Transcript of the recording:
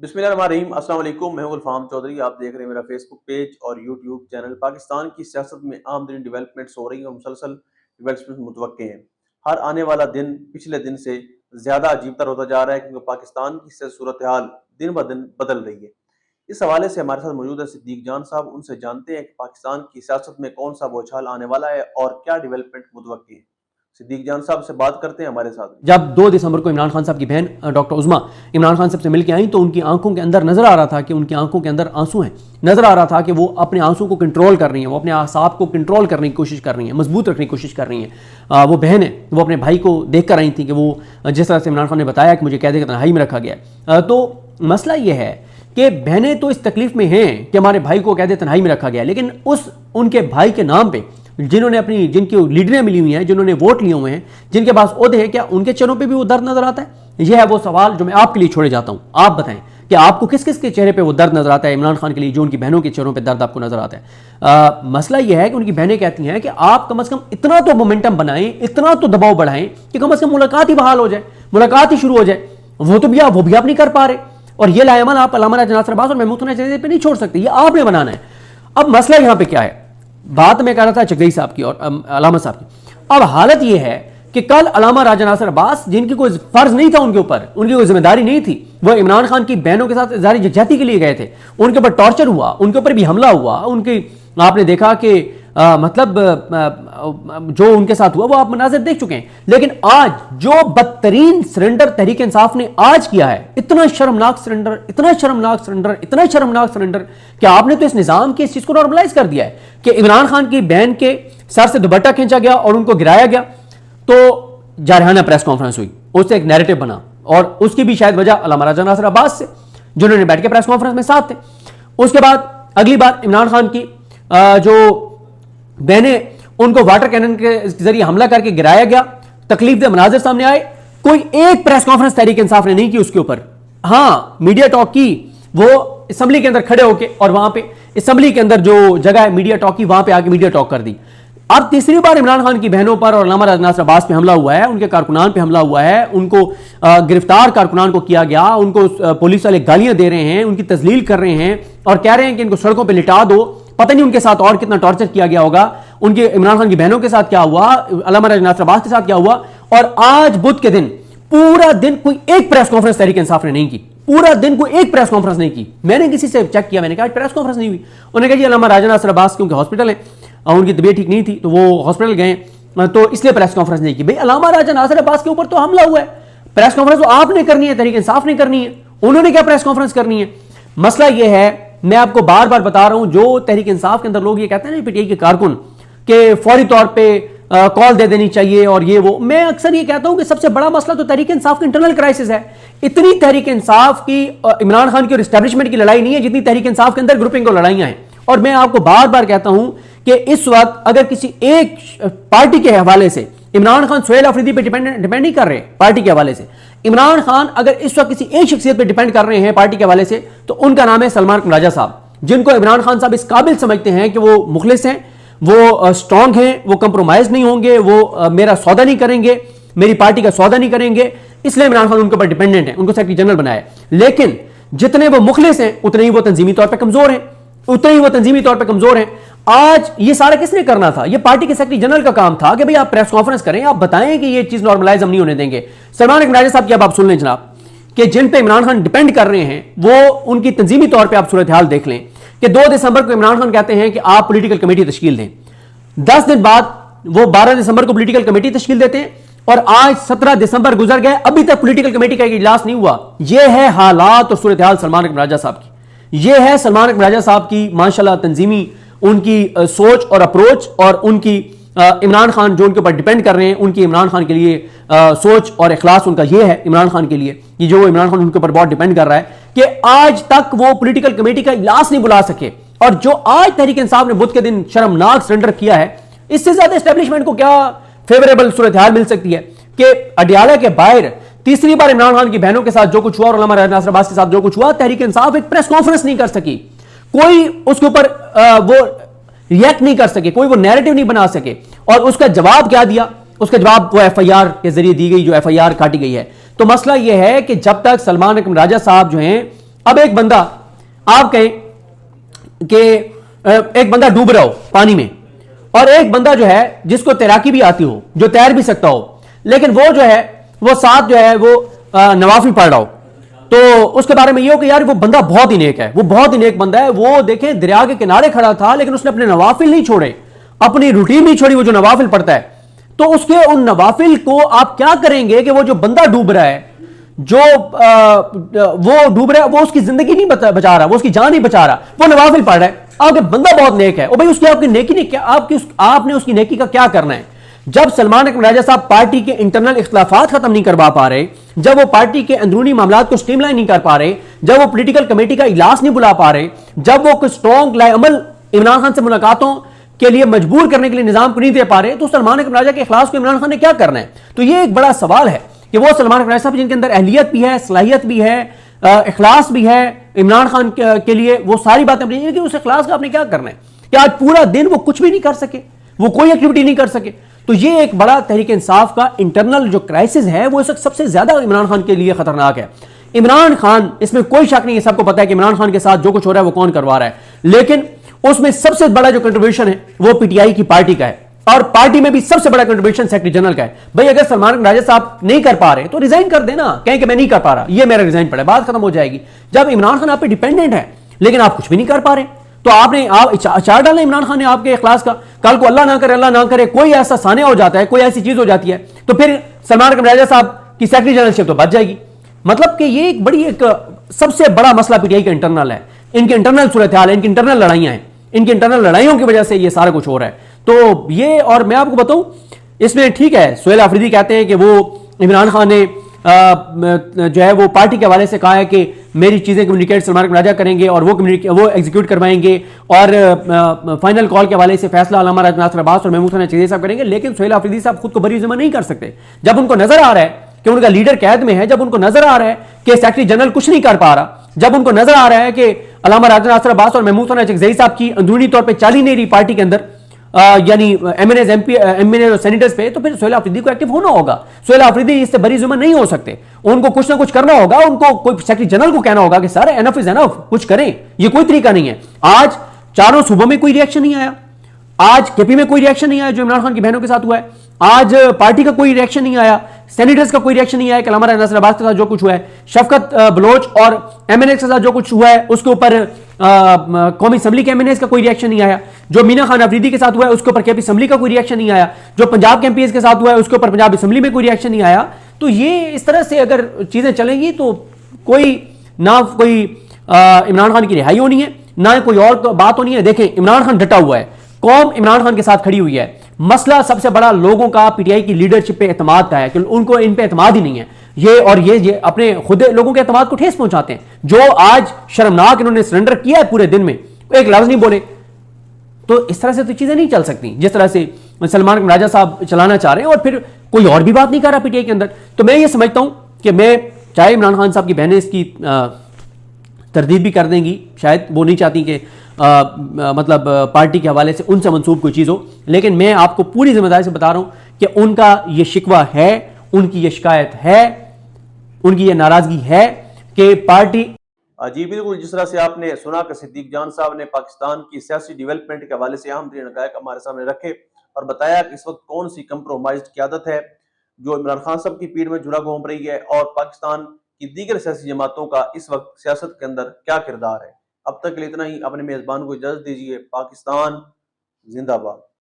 बिस्मिल्लाहिर्रहमानिर्रहीम। अस्सलाम वालेकुम। मैं हूं गुलफाम चौधरी। आप देख रहे हैं मेरा फेसबुक पेज और यूट्यूब चैनल। पाकिस्तान की सियासत में आमतरीन डेवलपमेंट्स हो रही हैं और मुसलसल डेवलपमेंट मुतवक्के हैं। हर आने वाला दिन पिछले दिन से ज़्यादा अजीब तर होता जा रहा है, क्योंकि पाकिस्तान की सूरत हाल दिन ब दिन बदल रही है। इस हवाले से हमारे साथ मौजूद है सिद्दीक जान साहब। उनसे जानते हैं कि पाकिस्तान की सियासत में कौन सा बौछार आने वाला है और क्या डेवलपमेंट मुतवक्की है। सिद्दीक जान साहब से बात करते हैं हमारे साथ। जब 2 दिसंबर को इमरान खान साहब की बहन डॉक्टर उज़मा इमरान खान साहब से मिलकर आई तो उनकी आंखों के अंदर नजर आ रहा था कि उनकी आंखों के अंदर आंसू हैं। नजर आ रहा था कि वो अपने आंसू को कंट्रोल कर रही हैं, वो अपने आसाब को कंट्रोल करने की कोशिश कर रही हैं, मजबूत रखने की कोशिश कर रही हैं। वो बहन है, वो अपने भाई को देख कर आई थी कि वो जिस तरह से इमरान खान ने बताया कि मुझे कैद की तन्हाई में रखा गया। तो मसला ये है कि बहनें तो इस तकलीफ में हैं कि हमारे भाई को कैद तन्हाई में रखा गया, लेकिन उनके भाई के नाम पे जिनकी लीडरें मिली हुई हैं, जिन्होंने वोट लिए हुए हैं, जिनके पास ओहदे हैं, क्या उनके चेहरों पे भी वो दर्द नजर आता है? यह है वो सवाल जो मैं आपके लिए छोड़े जाता हूं। आप बताएं कि आपको किस किस के चेहरे पे वो दर्द नजर आता है इमरान खान के लिए, जो उनकी बहनों के चेहरों पे दर्द आपको नजर आता है। मसला यह है कि उनकी बहनें कहती हैं कि आप कम से कम इतना तो मोमेंटम बनाएं, इतना तो दबाव बढ़ाएं कि कम से कम मुलाकात ही बहाल हो जाए, मुलाकात ही शुरू हो जाए। वो भी आप नहीं कर पा रहे। और ये लाएमन आप अल्लामा राजा नासिर अब्बास और महमूद नजीर पे नहीं छोड़ सकते, ये आपने बनाना है। अब मसला यहां पे क्या है? बात मैं कह रहा था चकदई साहब की और अलामा साहब की। अब हालत यह है कि कल अलामा राजा नासिर अब्बास, जिनकी कोई फर्ज नहीं था उनके ऊपर, उनकी कोई जिम्मेदारी नहीं थी, वो इमरान खान की बहनों के साथ इज़हार यकजहती के लिए गए थे। उनके ऊपर टॉर्चर हुआ, उनके ऊपर भी हमला हुआ, उनकी आपने देखा कि जो उनके साथ हुआ वो आप मनाजिर देख चुके हैं। लेकिन आज जो बदतरीन सरेंडर तहरीक इंसाफ ने आज किया है, इतना शर्मनाक सरेंडर, इतना शर्मनाक सरेंडर, इतना शर्मनाक सरेंडर कि आपने तो इस निजाम की इस चीज को नॉर्मलाइज कर दिया है कि इमरान खान की बहन के सर से दुपट्टा खींचा गया और उनको गिराया गया। तो जारहाना प्रेस कॉन्फ्रेंस हुई, उससे एक नैरेटिव बना और उसकी भी शायद वजह अल्लामा राजा नासिर अब्बास से, जिन्होंने बैठ के प्रेस कॉन्फ्रेंस में साथ थे। उसके बाद अगली बात इमरान खान की जो बहनें, उनको वाटर कैनन के जरिए हमला करके गिराया गया, तकलीफ दे मनाजिर सामने आए। कोई एक प्रेस कॉन्फ्रेंस तहरीक इंसाफ ने नहीं की उसके ऊपर। हाँ, मीडिया टॉक की, वो असेंबली के अंदर खड़े होके, और वहां पे असेंबली के अंदर जो जगह है मीडिया टॉक की, वहां पे आके मीडिया टॉक कर दी। अब तीसरी बार इमरान खान की बहनों पर और अल्लामा राजा नासिर अब्बास पे हमला हुआ है, उनके कारकुनान पे हमला हुआ है, उनको गिरफ्तार कारकुनान को किया गया, उनको पुलिस वाले गालियां दे रहे हैं, उनकी तजलील कर रहे हैं और कह रहे हैं कि इनको सड़कों पर लिटा दो। पता नहीं उनके साथ और कितना टॉर्चर किया गया होगा, उनके इमरान खान की बहनों के साथ क्या हुआ, अल्लामा राजा नासिर अब्बास के साथ क्या हुआ। और आज बुध के दिन पूरा दिन कोई एक प्रेस कॉन्फ्रेंस तहरीक इंसाफ ने नहीं की, पूरा दिन कोई एक प्रेस कॉन्फ्रेंस नहीं की। मैंने किसी से चेक किया, मैंने कहा प्रेस कॉन्फ्रेंस नहीं हुई। उन्होंने कहा जी अल्लामा राजा नासिर अब्बास क्योंकि हॉस्पिटल है, उनकी तबीयत ठीक नहीं थी तो वो हॉस्पिटल गए, तो इसलिए प्रेस कॉन्फ्रेंस नहीं की। भाई अल्लामा राजा नासिर अब्बास के ऊपर तो हमला हुआ है, प्रेस कॉन्फ्रेंस तो आपने करनी है, तहरीक इंसाफ ने करनी है। उन्होंने क्या प्रेस कॉन्फ्रेंस करनी है? मसला यह है, मैं आपको बार बार बता रहा हूं, जो तहरीक इंसाफ के अंदर लोग ये कहते हैं ना पीटीआई के कारकुन के फौरी तौर पर कॉल दे देनी चाहिए और ये वो, मैं अक्सर ये कहता हूं कि सबसे बड़ा मसला तो तहरीक इंसाफ की इंटरनल क्राइसिस है। इतनी तहरीक इंसाफ की इमरान खान की और एस्टैब्लिशमेंट की लड़ाई नहीं है जितनी तहरीक इंसाफ के अंदर ग्रुपिंग और लड़ाइयां हैं। और मैं आपको बार बार कहता हूं कि इस वक्त अगर किसी एक पार्टी के हवाले से इमरान खान सोहेल अफरीदी पे डिपेंड नहीं कर रहे, पार्टी के हवाले से इमरान खान अगर इस वक्त किसी एक शख्सियत पे डिपेंड कर रहे हैं पार्टी के हवाले से, तो उनका नाम है सलमान राजा साहब, जिनको इमरान खान साहब इस काबिल समझते हैं कि वो मुखलिस हैं, वो स्ट्रांग हैं, वो कंप्रोमाइज नहीं होंगे, वो मेरा सौदा नहीं करेंगे, मेरी पार्टी का सौदा नहीं करेंगे, इसलिए इमरान खान उनके ऊपर डिपेंडेंट है, उनको सेक्रेटरी जनरल बनाया। लेकिन जितने वो मुखलिस हैं उतने ही वो तंजीमी तौर पर कमजोर हैं, उतने ही वो तंजीमी तौर पर कमजोर हैं। आज ये सारा किसने करना था? ये पार्टी के सेक्रेटरी जनरल का काम था कि भाई आप प्रेस कॉन्फ्रेंस करें, आप बताएं कि ये चीज नॉर्मलाइज हम नहीं होने देंगे। सलमान राजा साहब की अब आप सुन लें जनाब, कि जिन पे इमरान खान डिपेंड कर रहे हैं वो उनकी तंजीमी तौर पर आप सूरत हाल देख लें कि 2 दिसंबर को इमरान खान कहते हैं कि आप पोलिटिकल कमेटी तश्कील दें। 10 दिन बाद वो 12 दिसंबर को पोलिटिकल कमेटी तश्कील देते हैं और आज 17 दिसंबर गुजर गए, अभी तक पोलिटिकल कमेटी का इजलास नहीं हुआ। यह है हालात और सूरत हाल सलमान राजा साहब की। यह है सलमान राजा साहब की माशाल्लाह तंजीमी, उनकी सोच और अप्रोच और उनकी इमरान खान जो उनके ऊपर डिपेंड कर रहे हैं, उनकी इमरान खान के लिए सोच और इखलास उनका यह है इमरान खान के लिए कि जो इमरान खान उनके ऊपर बहुत डिपेंड कर रहा है कि आज तक वो पोलिटिकल कमेटी का इजलास नहीं बुला सके। और जो आज तहरीक इंसाफ ने बुध के दिन शर्मनाक सरेंडर किया है, इससे ज्यादा एस्टेब्लिशमेंट को क्या फेवरेबल सूरत हाल मिल सकती है कि अडियाला के बाहर तीसरी बार इमरान खान की बहनों के साथ जो कुछ हुआ और अल्लामा राजा नासिर अब्बास के साथ जो कुछ हुआ, तहरीक इंसाफ एक प्रेस कॉन्फ्रेंस नहीं कर सकी, कोई उसके ऊपर वो रिएक्ट नहीं कर सके, कोई वो नैरेटिव नहीं बना सके। और उसका जवाब क्या दिया? उसका जवाब वो एफआईआर के जरिए दी गई, जो एफआईआर काटी गई है। तो मसला यह है कि जब तक सलमान राजा साहब जो हैं अब एक बंदा, आप कहें कि एक बंदा डूब रहा हो पानी में, और एक बंदा जो है जिसको तैराकी भी आती हो, जो तैर भी सकता हो, लेकिन वो जो है वो साथ जो है वो नवाफिल पढ़ रहा हो, तो उसके बारे में ये हो कि यार वो बंदा बहुत ही नेक है, वो बहुत ही नेक बंदा है, वो देखें दरिया के किनारे खड़ा था लेकिन उसने अपने नवाफिल नहीं छोड़े, अपनी रूटीन नहीं छोड़ी, वो जो नवाफिल पढ़ता है। तो उसके उन नवाफिल को आप क्या करेंगे कि वो जो बंदा डूब रहा है, जो वो डूब रहा है, वो उसकी जिंदगी नहीं बचा रहा, वो उसकी जान नहीं बचा रहा, वो नवाफिल पढ़ रहा है, आपके बंदा बहुत नेक है, और भाई उसकी आपकी नेकी ने क्या, आपने उसकी नेकी का क्या करना है? जब सलमान अकबर राजा साहब पार्टी के इंटरनल इख्तिलाफात खत्म नहीं करवा पा रहे, जब वो पार्टी के अंदरूनी मामलात को स्ट्रीमलाइन नहीं कर पा रहे, जब वो पॉलिटिकल कमेटी का इजलास नहीं बुला पा रहे, जब वो कुछ स्ट्रॉन्ग लाएअमल इमरान खान से मुलाकातों के लिए मजबूर करने के लिए निजाम को नहीं दे पा रहे, तो सलमान अकबर राजा के खिलाफ को इमरान खान ने क्या करना है? तो ये एक बड़ा सवाल है कि वो सलमान अकबर राजा साहब जिनके अंदर अहलियत भी है, सलाहियत भी है, इखलास भी है इमरान खान के लिए, वो सारी बातें अपनी, लेकिन उस इखलास का आपने क्या करना है कि आज पूरा दिन वो कुछ भी नहीं कर सके, वो कोई एक्टिविटी नहीं कर सके। तो ये एक बड़ा तहरीक इंसाफ का इंटरनल जो क्राइसिस है वो इस वक्त सबसे ज्यादा इमरान खान के लिए खतरनाक है। इमरान खान, इसमें कोई शक नहीं है, सबको पता है कि इमरान खान के साथ जो कुछ हो रहा है वो कौन करवा रहा है, लेकिन उसमें सबसे बड़ा जो कंट्रीब्यूशन है वो पीटीआई की पार्टी का है, और पार्टी में भी सबसे बड़ा कंट्रीब्यूशन सेक्रेटरी जनरल का है। भाई अगर सलमान राजा साहब नहीं कर पा रहे तो रिजाइन कर देना, कहें कि मैं नहीं कर पा रहा, ये मेरा रिजाइन पड़ा, बात खत्म हो जाएगी। जब इमरान खान आप पे डिपेंडेंट है लेकिन आप कुछ भी नहीं कर पा रहे, तो आपने चार डालना इमरान खान ने आपके इखलास का, कल को अल्लाह ना करे कोई ऐसा सानिया हो जाता है, कोई ऐसी चीज हो जाती है, तो फिर सलमान राजा साहब की सेक्रेटरी जनरलशिप तो बच जाएगी। मतलब कि ये एक बड़ी, एक सबसे बड़ा मसला पीटीआई का इंटरनल है, इनके इंटरनल सूरत हाल है, इनकी इंटरनल लड़ाइयां हैं, इनकी इंटरनल लड़ाइयों की वजह से ये सारा कुछ हो रहा है। तो ये, और मैं आपको बताऊं इसमें ठीक है, सुहेल आफरीदी कहते हैं कि वो इमरान खान ने जो है वो पार्टी के हवाले से कहा है कि मेरी चीजें कम्युनिकेट सलमान राजा करेंगे और वो एग्जीक्यूट करवाएंगे, और फाइनल कॉल के हवाले से फैसला अल्लामा नासिर अब्बास और महमूद खान चीजें साहब करेंगे। लेकिन सुहेल आफरीदी साहब खुद को बरी ज़िम्मा नहीं कर सकते, जब उनको नजर आ रहा है कि उनका लीडर कैद में है, जब उनको नजर आ रहा है कि सेक्रेटरी जनरल कुछ नहीं कर पा रहा, जब उनको नजर आ रहा है कि अल्लामा नासिर अब्बास और महमूद खान चकज़ई साहब की अंदरूनी तौर पर चाली नहीं रही पार्टी के अंदर, यानी एमएनएज एमएनए और सेनेटर्स पे, तो फिर सुहेल आफरीदी को एक्टिव होना होगा। सुहेल आफरीदी इससे बरी ज़िम्मा नहीं हो सकते, उनको कुछ ना कुछ करना होगा, उनको कोई सेक्रेटरी जनरल को कहना होगा कि सर एनफ इज एनफ, कुछ करें, ये कोई तरीका नहीं है। आज चारों सूबों में कोई रिएक्शन नहीं आया, आज केपी में कोई रिएक्शन नहीं आया जो इमरान खान की बहनों के साथ हुआ है, आज पार्टी का कोई रिएक्शन नहीं आया, सेनेटर्स का कोई रिएक्शन नहीं आया कि अल्लामा नासिर अब्बास के साथ जो कुछ हुआ है, शफकत बलोच और एमएनए के साथ जो कुछ हुआ है उसके ऊपर कौमी असम्बली के एमएनए का कोई रिएक्शन नहीं आया, जो मीना खान अफरीदी के साथ हुआ है उसके ऊपर केपी असम्बली का कोई रिएक्शन नहीं आया, जो पंजाब के एमपीएस के साथ हुआ है उसके ऊपर पंजाब असम्बली में कोई रिएक्शन नहीं आया। तो ये इस तरह से अगर चीजें चलेंगी तो कोई ना कोई इमरान खान की रिहाई होनी है, ना कोई और बात होनी है। देखें इमरान खान डटा हुआ है, कौम इमरान खान के साथ खड़ी हुई है, मसला सबसे बड़ा लोगों का पीटीआई की लीडरशिप पे एतमाद का है कि उनको इन पे एतमाद ही नहीं है, ये अपने खुद लोगों के एतमाद को ठेस पहुंचाते हैं। जो आज शर्मनाक इन्होंने सरेंडर किया है पूरे दिन में, एक लफ्ज नहीं बोले, तो इस तरह से तो चीजें नहीं चल सकती जिस तरह से सलमान राजा साहब चलाना चाह रहे हैं, और फिर कोई और भी बात नहीं कर रहा पीटीआई के अंदर। तो मैं ये समझता हूं कि मैं, चाहे इमरान खान साहब की बहनें इसकी तरदीद भी कर देंगी, शायद वो नहीं चाहती कि मतलब पार्टी के हवाले से उनसे मंसूब कोई चीज़ हो, लेकिन मैं आपको पूरी जिम्मेदारी से बता रहा हूं कि उनका ये शिकवा है, उनकी ये शिकायत है, उनकी ये नाराजगी है कि पार्टी। जी बिल्कुल, जिस तरह से आपने सुना कि सिद्दीक जान साहब ने पाकिस्तान की सियासी डेवलपमेंट के हवाले से अहम तरीन हक़ाइक़ हमारे सामने रखे और बताया कि इस वक्त कौन सी कंप्रोमाइज्ड क़यादत है जो इमरान खान साहब की पीठ में झूला घूम रही है, और पाकिस्तान की दीगर सियासी जमातों का इस वक्त सियासत के अंदर क्या किरदार है। अब तक के लिए इतना ही, अपने मेज़बान को इजाज़त दीजिए। पाकिस्तान जिंदाबाद।